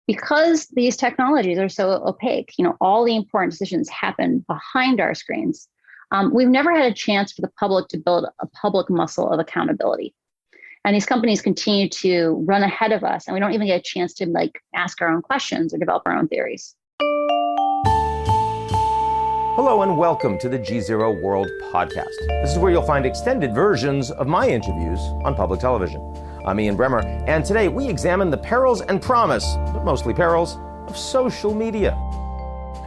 Because these technologies are so opaque, all the important decisions happen behind our screens. We've never had a chance for the public to build a public muscle of accountability. And these companies continue to run ahead of us, and we don't even get a chance to ask our own questions or develop our own theories. Hello and welcome to the GZERO World Podcast. This is where you'll find extended versions of my interviews on public television. I'm Ian Bremmer, and today we examine the perils and promise, but mostly perils, of social media.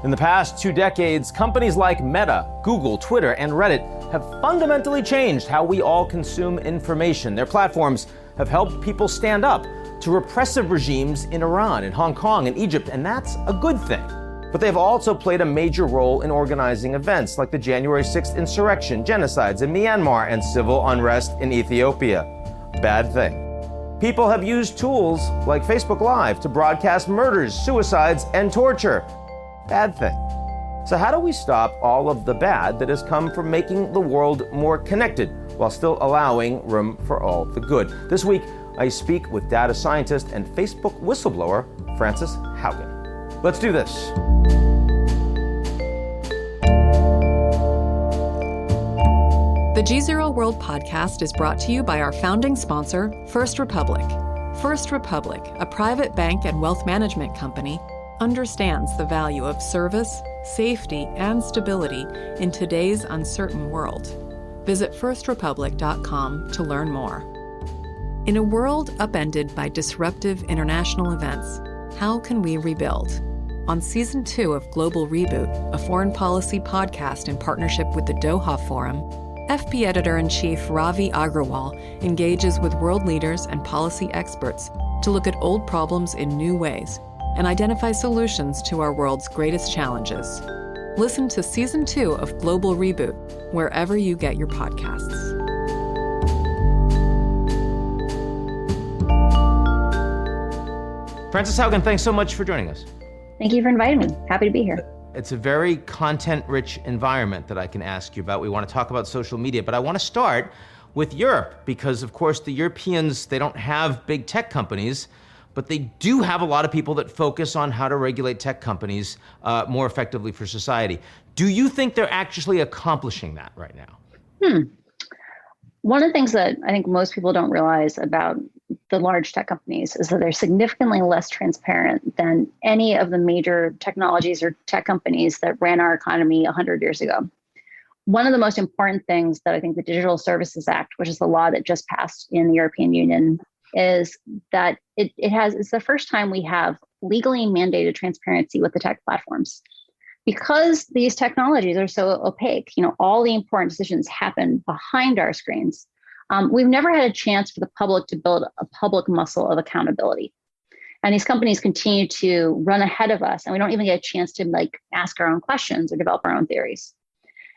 In the past 2 decades, companies like Meta, Google, Twitter, and Reddit have fundamentally changed how we all consume information. Their platforms have helped people stand up to repressive regimes in Iran, in Hong Kong, and Egypt, and that's a good thing. But they've also played a major role in organizing events like the January 6th insurrection, genocides in Myanmar, and civil unrest in Ethiopia. Bad thing. People have used tools like Facebook Live to broadcast murders, suicides, and torture. Bad thing. So how do we stop all of the bad that has come from making the world more connected while still allowing room for all the good? This week, I speak with data scientist and Facebook whistleblower, Frances Haugen. Let's do this. The GZERO World Podcast is brought to you by our founding sponsor, First Republic. First Republic, a private bank and wealth management company, understands the value of service, safety, and stability in today's uncertain world. Visit firstrepublic.com to learn more. In a world upended by disruptive international events, how can we rebuild? On Season 2 of Global Reboot, a foreign policy podcast in partnership with the Doha Forum, FP Editor-in-Chief Ravi Agrawal engages with world leaders and policy experts to look at old problems in new ways and identify solutions to our world's greatest challenges. Listen to Season 2 of Global Reboot wherever you get your podcasts. Frances Haugen, thanks so much for joining us. Thank you for inviting me. Happy to be here. It's a very content-rich environment that I can ask you about. We want to talk about social media, but I want to start with Europe because, of course, the Europeans, they don't have big tech companies, but they do have a lot of people that focus on how to regulate tech companies more effectively for society. Do you think they're actually accomplishing that right now? One of the things that I think most people don't realize about the large tech companies is that they're significantly less transparent than any of the major technologies or tech companies that ran our economy 100 years ago. One of the most important things that I think the Digital Services Act, which is the law that just passed in the European Union, is that it's the first time we have legally mandated transparency with the tech platforms. Because these technologies are so opaque, all the important decisions happen behind our screens. We've never had a chance for the public to build a public muscle of accountability. And these companies continue to run ahead of us, and we don't even get a chance to ask our own questions or develop our own theories.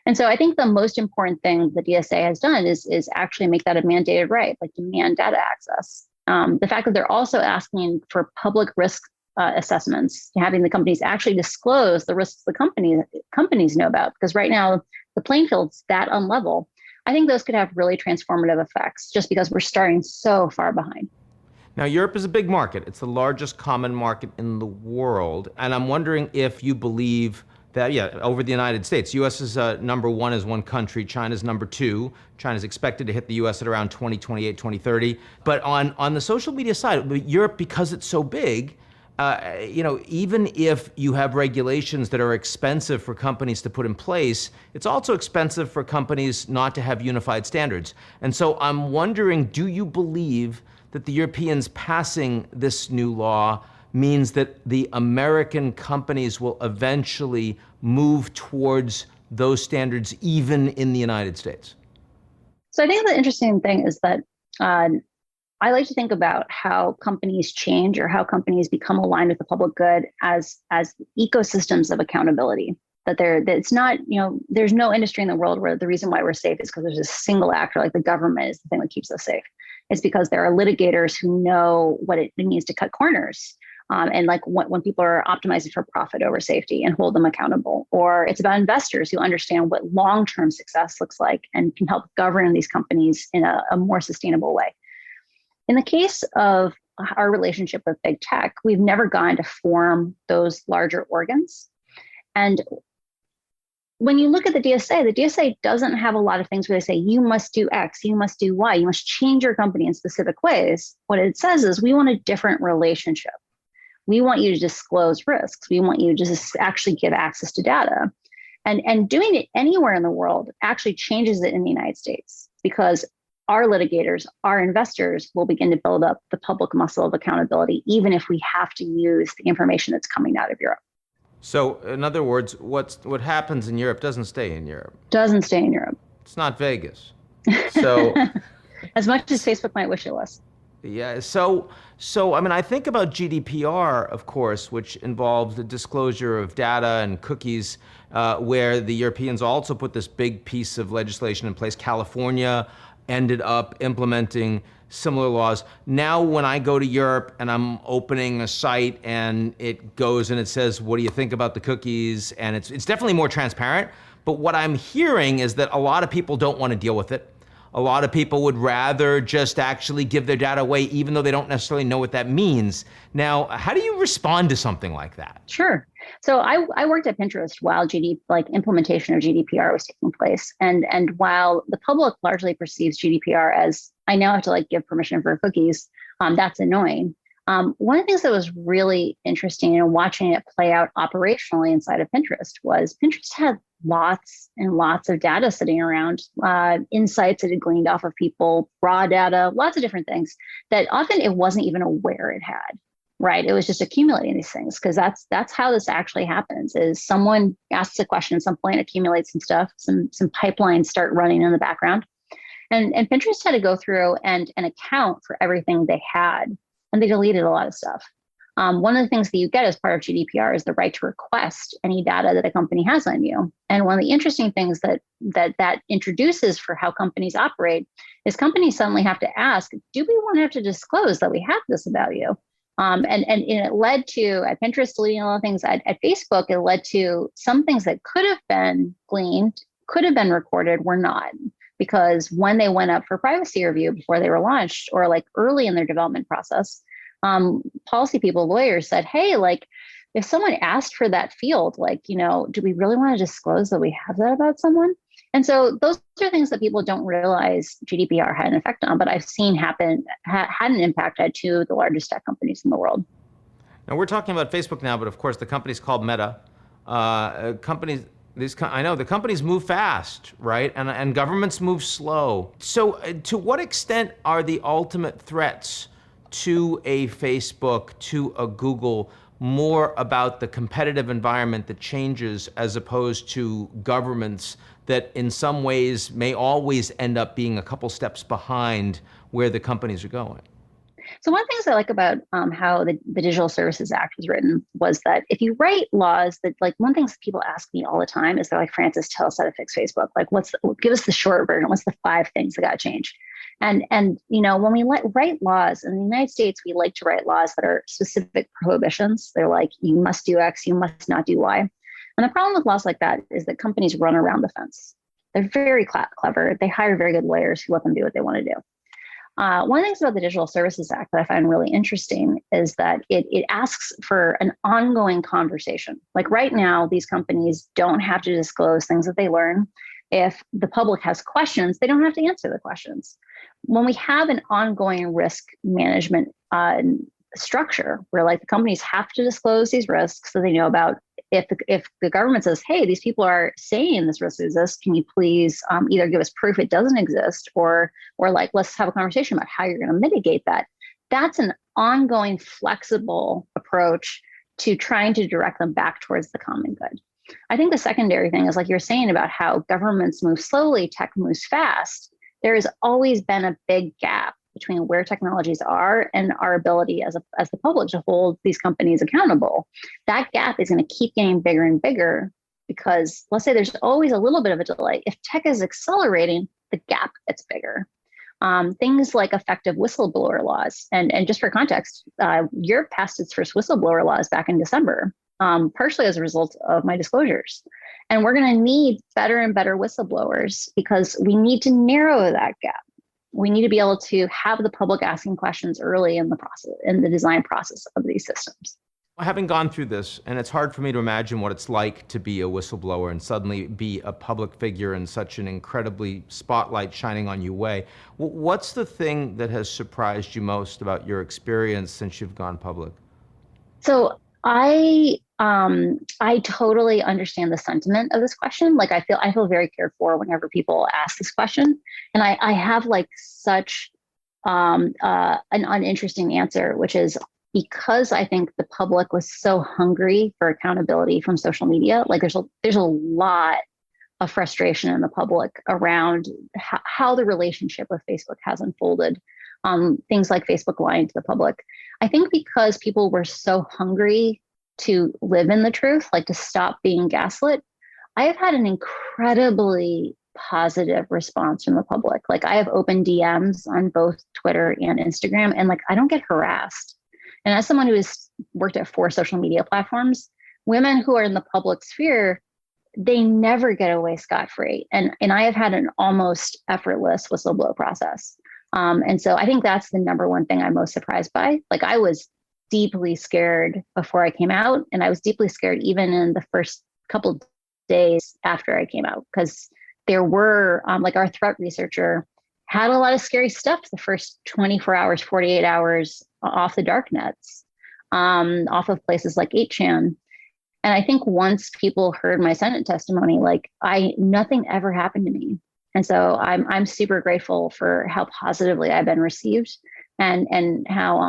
And so I think the most important thing the DSA has done is actually make that a mandated right, like demand data access. The fact that they're also asking for public risk assessments, having the companies actually disclose the risks the companies know about, because right now the playing field's that unlevel. I think those could have really transformative effects just because we're starting so far behind. Now, Europe is a big market. It's the largest common market in the world. And I'm wondering if you believe that, over the United States, U.S. is number one as one country, China's number 2. China's expected to hit the U.S. at around 2028, 2030. But on the social media side, Europe, because it's so big, even if you have regulations that are expensive for companies to put in place, it's also expensive for companies not to have unified standards. And so I'm wondering, do you believe that the Europeans passing this new law means that the American companies will eventually move towards those standards even in the United States? So I think the interesting thing is that I like to think about how companies change or how companies become aligned with the public good as ecosystems of accountability. That it's not, there's no industry in the world where the reason why we're safe is because there's a single actor, like the government is the thing that keeps us safe. It's because there are litigators who know what it means to cut corners. And when people are optimizing for profit over safety and hold them accountable. Or it's about investors who understand what long-term success looks like and can help govern these companies in a more sustainable way. In the case of our relationship with big tech, we've never gone to form those larger organs. And when you look at the DSA doesn't have a lot of things where they say, you must do X, you must do Y, you must change your company in specific ways. What it says is we want a different relationship. We want you to disclose risks. We want you to just actually give access to data. And doing it anywhere in the world actually changes it in the United States, because our litigators, our investors will begin to build up the public muscle of accountability, even if we have to use the information that's coming out of Europe. So, in other words, what happens in Europe doesn't stay in Europe. Doesn't stay in Europe. It's not Vegas. So, as much as Facebook might wish it was. Yeah. So I mean, I think about GDPR, of course, which involves the disclosure of data and cookies, where the Europeans also put this big piece of legislation in place. California ended up implementing similar laws. Now, when I go to Europe and I'm opening a site and it goes and it says, what do you think about the cookies? And it's definitely more transparent. But what I'm hearing is that a lot of people don't want to deal with it. A lot of people would rather just actually give their data away, even though they don't necessarily know what that means. Now, how do you respond to something like that? Sure. So I worked at Pinterest while implementation of GDPR was taking place. And while the public largely perceives GDPR as, I now have to give permission for cookies, that's annoying. One of the things that was really interesting in watching it play out operationally inside of Pinterest was Pinterest had lots and lots of data sitting around, insights it had gleaned off of people, raw data, lots of different things that often it wasn't even aware it had, right? It was just accumulating these things, because that's how this actually happens, is someone asks a question at some point, accumulates some stuff, some pipelines start running in the background. And Pinterest had to go through and account for everything they had. And they deleted a lot of stuff. One of the things that you get as part of GDPR is the right to request any data that a company has on you. And one of the interesting things that introduces for how companies operate is companies suddenly have to ask, do we want to have to disclose that we have this about you? And it led to, at Pinterest deleting a lot of things, at Facebook, it led to some things that could have been gleaned, could have been recorded, were not. Because when they went up for privacy review before they were launched, or early in their development process, policy people, lawyers said, hey, if someone asked for that field, do we really want to disclose that we have that about someone? And so those are things that people don't realize GDPR had an effect on, but I've seen had an impact at two of the largest tech companies in the world. Now, we're talking about Facebook now, but of course the company's called Meta. I know the companies move fast, right? And governments move slow. So to what extent are the ultimate threats to a Facebook, to a Google, more about the competitive environment that changes as opposed to governments that in some ways may always end up being a couple steps behind where the companies are going? So one of the things I like about how the Digital Services Act was written was that if you write laws that, one thing people ask me all the time is they're like, Frances, tell us how to fix Facebook. Give us the short version. What's the 5 things that got to change? And when we write laws in the United States, we like to write laws that are specific prohibitions. They're like, you must do X, you must not do Y. And the problem with laws like that is that companies run around the fence. They're very clever. They hire very good lawyers who let them do what they want to do. One of the things about the Digital Services Act that I find really interesting is that it asks for an ongoing conversation. Right now, these companies don't have to disclose things that they learn. If the public has questions, they don't have to answer the questions. When we have an ongoing risk management structure where the companies have to disclose these risks that they know about, if the government says, hey, these people are saying this risk exists, can you please either give us proof it doesn't exist, or let's have a conversation about how you're going to mitigate that. That's an ongoing, flexible approach to trying to direct them back towards the common good. I think the secondary thing is, you're saying about how governments move slowly, tech moves fast. There has always been a big gap between where technologies are and our ability as the public to hold these companies accountable. That gap is going to keep getting bigger and bigger, because let's say there's always a little bit of a delay. If tech is accelerating, the gap gets bigger. Things like effective whistleblower laws. And just for context, Europe passed its first whistleblower laws back in December, partially as a result of my disclosures. And we're going to need better and better whistleblowers, because we need to narrow that gap. we need to be able to have the public asking questions early in the process, in the design process of these systems. Having gone through this, and it's hard for me to imagine what it's like to be a whistleblower and suddenly be a public figure in such an incredibly spotlight shining on you way. What's the thing that has surprised you most about your experience since you've gone public? So I totally understand the sentiment of this question. Like I feel very cared for whenever people ask this question, and I have like such an uninteresting answer, which is because I think the public was so hungry for accountability from social media. Like there's a lot of frustration in the public around how the relationship with Facebook has unfolded. Things like Facebook lying to the public. I think because people were so hungry to live in the truth, like to stop being gaslit, I have had an incredibly positive response from the public. Like I have open DMs on both Twitter and Instagram, and like I don't get harassed. And as someone who has worked at 4 social media platforms, women who are in the public sphere, they never get away scot-free. And I have had an almost effortless whistleblower process. And so I think that's the number one thing I'm most surprised by. Like I was deeply scared before I came out, and I was deeply scared even in the first couple days after I came out, because there were like our threat researcher had a lot of scary stuff the first 24 hours, 48 hours off the dark nets, off of places like 8chan. And I think once people heard my Senate testimony, like nothing ever happened to me. And so I'm super grateful for how positively I've been received, and how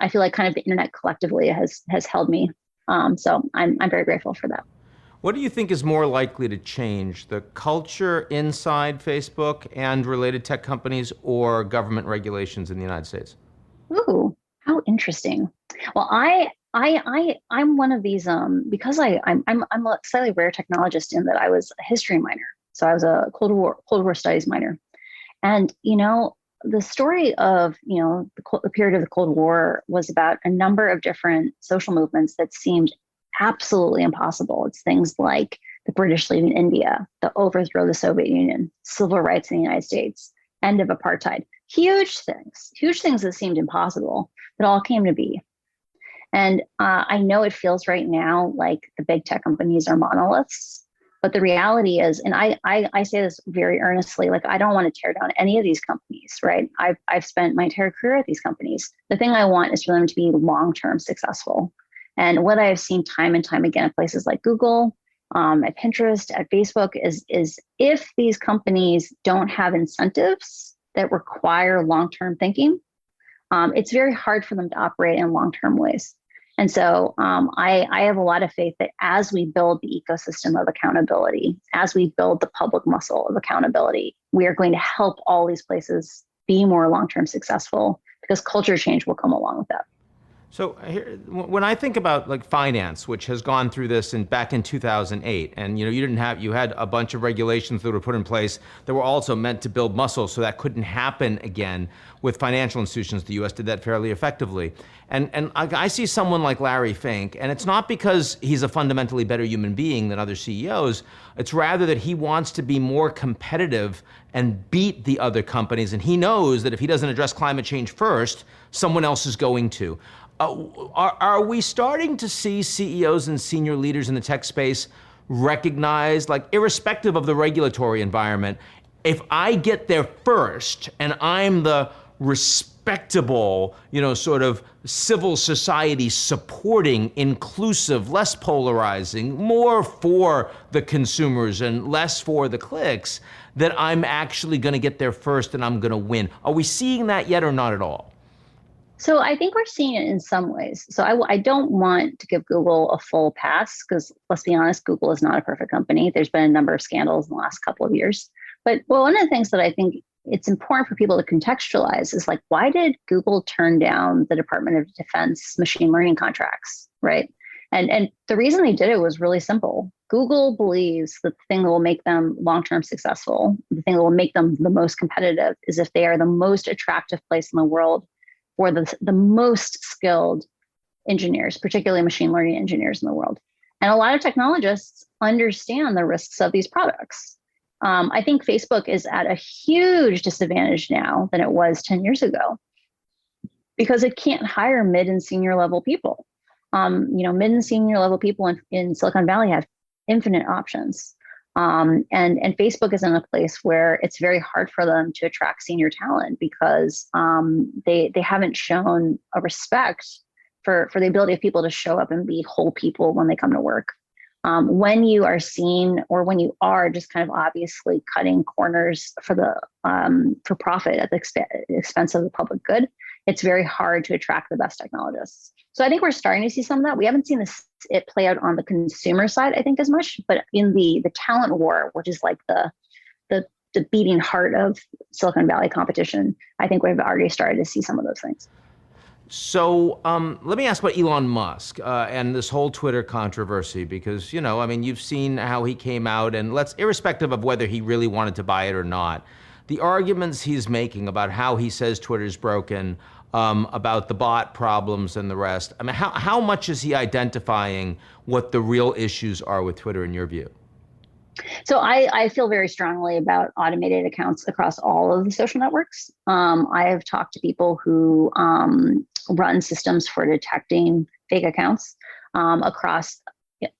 I feel like kind of the internet collectively has held me. So I'm very grateful for that. What do you think is more likely to change, the culture inside Facebook and related tech companies, or government regulations in the United States? Ooh, how interesting. Well, I'm one of these because I'm a slightly rare technologist in that I was a history minor. So I was a Cold War studies minor. And, the story of, the period of the Cold War was about a number of different social movements that seemed absolutely impossible. It's things like the British leaving India, the overthrow of the Soviet Union, civil rights in the United States, end of apartheid. Huge things that seemed impossible that all came to be. And I know it feels right now like the big tech companies are monoliths. But the reality is, and I say this very earnestly, like I don't want to tear down any of these companies, right? I've spent my entire career at these companies. The thing I want is for them to be long-term successful. And what I've seen time and time again at places like Google, at Pinterest, at Facebook, is if these companies don't have incentives that require long-term thinking, it's very hard for them to operate in long-term ways. And so I have a lot of faith that as we build the ecosystem of accountability, as we build the public muscle of accountability, we are going to help all these places be more long-term successful, because culture change will come along with that. So when I think about like finance, which has gone through this back in 2008, and you had a bunch of regulations that were put in place that were also meant to build muscle, so that couldn't happen again with financial institutions. The U.S. did that fairly effectively. And I see someone like Larry Fink, and it's not because he's a fundamentally better human being than other CEOs. It's rather that he wants to be more competitive and beat the other companies, and he knows that if he doesn't address climate change first, someone else is going to. Are we starting to see CEOs and senior leaders in the tech space recognize, like, irrespective of the regulatory environment, if I get there first and I'm the respectable, sort of civil society supporting, inclusive, less polarizing, more for the consumers and less for the clicks, that I'm actually going to get there first and I'm going to win? Are we seeing that yet or not at all? So I think we're seeing it in some ways. So I don't want to give Google a full pass, because let's be honest, Google is not a perfect company. There's been a number of scandals in the last couple of years. But one of the things that I think it's important for people to contextualize is, like, why did Google turn down the Department of Defense machine learning contracts, right? And the reason they did it was really simple. Google believes that the thing that will make them long-term successful, the thing that will make them the most competitive, is if they are the most attractive place in the world for the most skilled engineers, particularly machine learning engineers in the world. And a lot of technologists understand the risks of these products. I think Facebook is at a huge disadvantage now than it was 10 years ago because it can't hire mid and senior level people. Mid and senior level people in Silicon Valley have infinite options. And Facebook is in a place where it's very hard for them to attract senior talent because they haven't shown a respect for the ability of people to show up and be whole people when they come to work. When you are seen or when you are just kind of obviously cutting corners for profit at the expense of the public good, it's very hard to attract the best technologists. So I think we're starting to see some of that. We haven't seen it play out on the consumer side, I think, as much, but in the talent war, which is like the beating heart of Silicon Valley competition, I think we've already started to see some of those things. So let me ask about Elon Musk and this whole Twitter controversy, because, you've seen how he came out, and irrespective of whether he really wanted to buy it or not, the arguments he's making about how he says Twitter's broken, about the bot problems and the rest. I mean, how much is he identifying what the real issues are with Twitter in your view? So I feel very strongly about automated accounts across all of the social networks. I have talked to people who run systems for detecting fake accounts across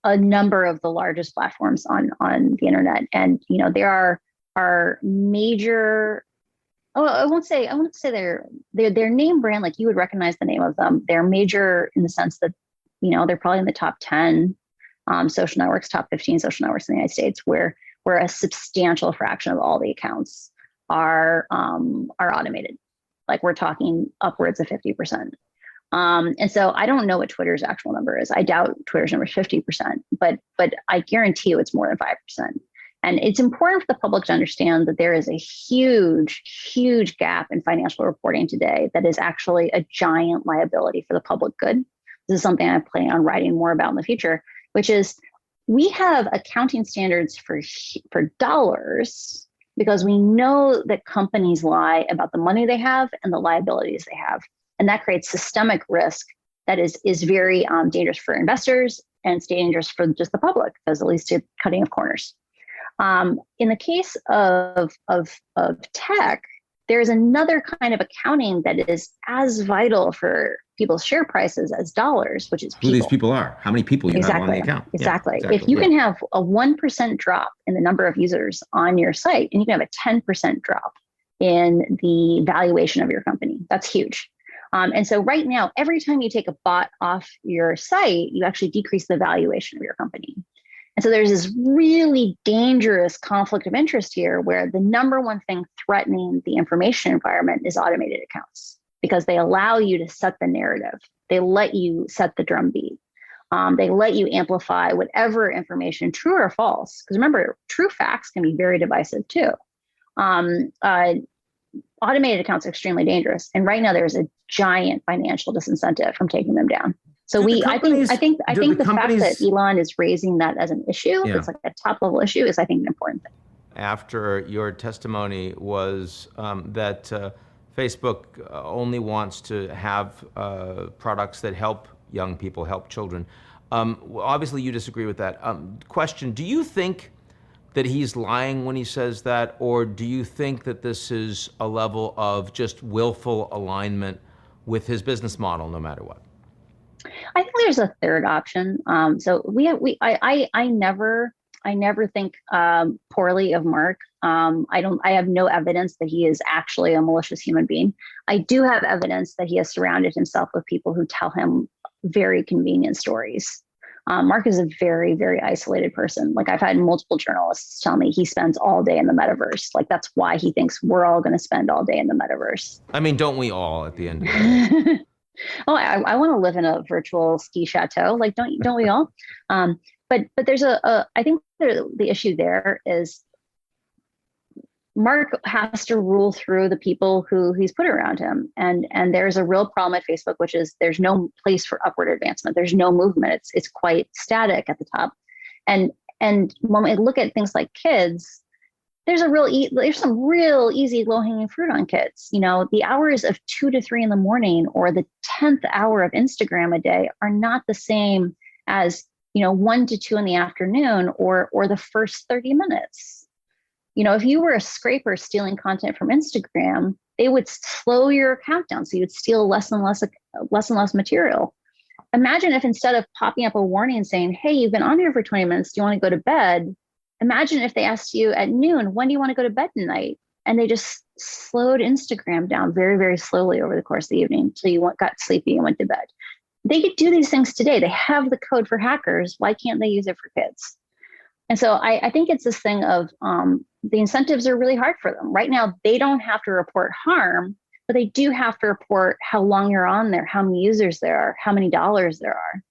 a number of the largest platforms on the internet. And, there are major, I won't say they're name brand, like you would recognize the name of them. They're major in the sense that, they're probably in the top 10 social networks, top 15 social networks in the United States, where a substantial fraction of all the accounts are automated. Like we're talking upwards of 50%. And so I don't know what Twitter's actual number is. I doubt Twitter's number is 50%, but I guarantee you it's more than 5%. And it's important for the public to understand that there is a huge, huge gap in financial reporting today that is actually a giant liability for the public good. This is something I plan on writing more about in the future, which is we have accounting standards for dollars because we know that companies lie about the money they have and the liabilities they have. And that creates systemic risk that is very dangerous for investors, and it's dangerous for just the public because it leads to cutting of corners. In the case of tech, there's another kind of accounting that is as vital for people's share prices as dollars, which is people. Who these people are, how many people you have on the account. Exactly. If you can have a 1% drop in the number of users on your site, and you can have a 10% drop in the valuation of your company, that's huge. And so right now, every time you take a bot off your site, you actually decrease the valuation of your company. And so there's this really dangerous conflict of interest here where the number one thing threatening the information environment is automated accounts because they allow you to set the narrative. They let you set the drumbeat. They let you amplify whatever information, true or false. Because remember, true facts can be very divisive too. Automated accounts are extremely dangerous. And right now there's a giant financial disincentive from taking them down. So I think the fact that Elon is raising that as an issue, it's like a top level issue, is I think an important thing. After your testimony was that Facebook only wants to have products that help young people, help children. Obviously you disagree with that. Question, do you think that he's lying when he says that, or do you think that this is a level of just willful alignment with his business model no matter what? I think there's a third option. So I never think poorly of Mark. I have no evidence that he is actually a malicious human being. I do have evidence that he has surrounded himself with people who tell him very convenient stories. Mark is a very, very isolated person. Like I've had multiple journalists tell me he spends all day in the metaverse. Like that's why he thinks we're all going to spend all day in the metaverse. I mean, don't we all at the end of the day? Oh, I want to live in a virtual ski chateau. Like, don't we all? But there's I think the issue there is Mark has to rule through the people who he's put around him. And there's a real problem at Facebook, which is there's no place for upward advancement. There's no movement. It's quite static at the top. And when we look at things like kids, there's some real easy low-hanging fruit on kids. The hours of 2 to 3 in the morning or the 10th hour of Instagram a day are not the same as 1 to 2 in the afternoon or the first 30 minutes. If you were a scraper stealing content from Instagram, they would slow your account down. So you'd steal less and less material. Imagine if instead of popping up a warning saying, hey, you've been on here for 20 minutes, do you want to go to bed? Imagine if they asked you at noon, when do you want to go to bed tonight? And they just slowed Instagram down very, very slowly over the course of the evening until you got sleepy and went to bed. They could do these things today. They have the code for hackers. Why can't they use it for kids? And so I think it's this thing of the incentives are really hard for them. Right now, they don't have to report harm, but they do have to report how long you're on there, how many users there are, how many dollars there are.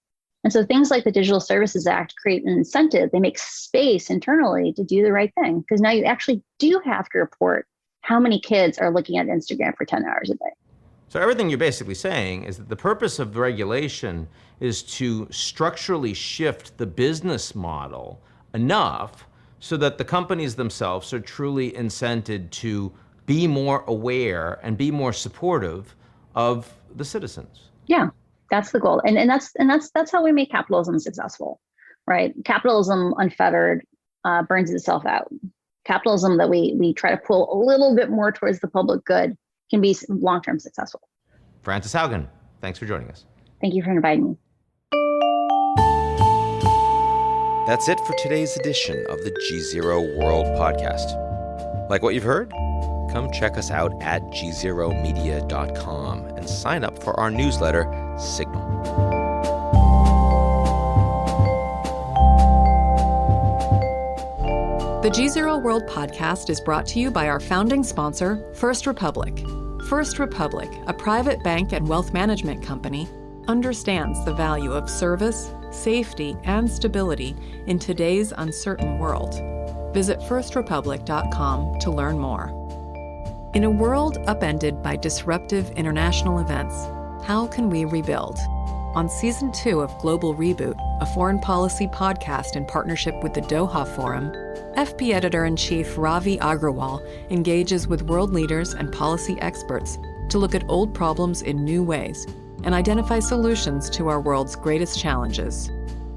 And so things like the Digital Services Act create an incentive. They make space internally to do the right thing, because now you actually do have to report how many kids are looking at Instagram for 10 hours a day. So everything you're basically saying is that the purpose of the regulation is to structurally shift the business model enough so that the companies themselves are truly incented to be more aware and be more supportive of the citizens. Yeah, that's the goal. And that's how we make capitalism successful, right? Capitalism unfettered burns itself out. Capitalism that we try to pull a little bit more towards the public good can be long-term successful. Frances Haugen, thanks for joining us. Thank you for inviting me. That's it for today's edition of the GZERO World Podcast. Like what you've heard? Come check us out at gzeromedia.com and sign up for our newsletter, Signal. The GZERO World Podcast is brought to you by our founding sponsor, First Republic. First Republic, a private bank and wealth management company, understands the value of service, safety, and stability in today's uncertain world. Visit firstrepublic.com to learn more. In a world upended by disruptive international events, how can we rebuild? On Season 2 of Global Reboot, a foreign policy podcast in partnership with the Doha Forum, FP Editor-in-Chief Ravi Agrawal engages with world leaders and policy experts to look at old problems in new ways and identify solutions to our world's greatest challenges.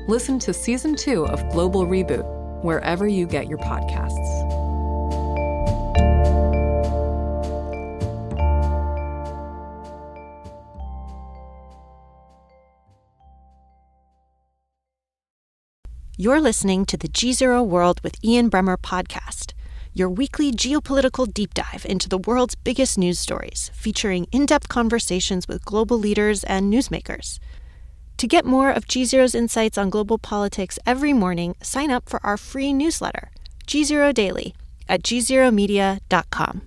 Listen to Season 2 of Global Reboot wherever you get your podcasts. You're listening to the GZERO World with Ian Bremmer podcast, your weekly geopolitical deep dive into the world's biggest news stories, featuring in-depth conversations with global leaders and newsmakers. To get more of GZERO's insights on global politics every morning, sign up for our free newsletter, GZERO Daily, at gzeromedia.com.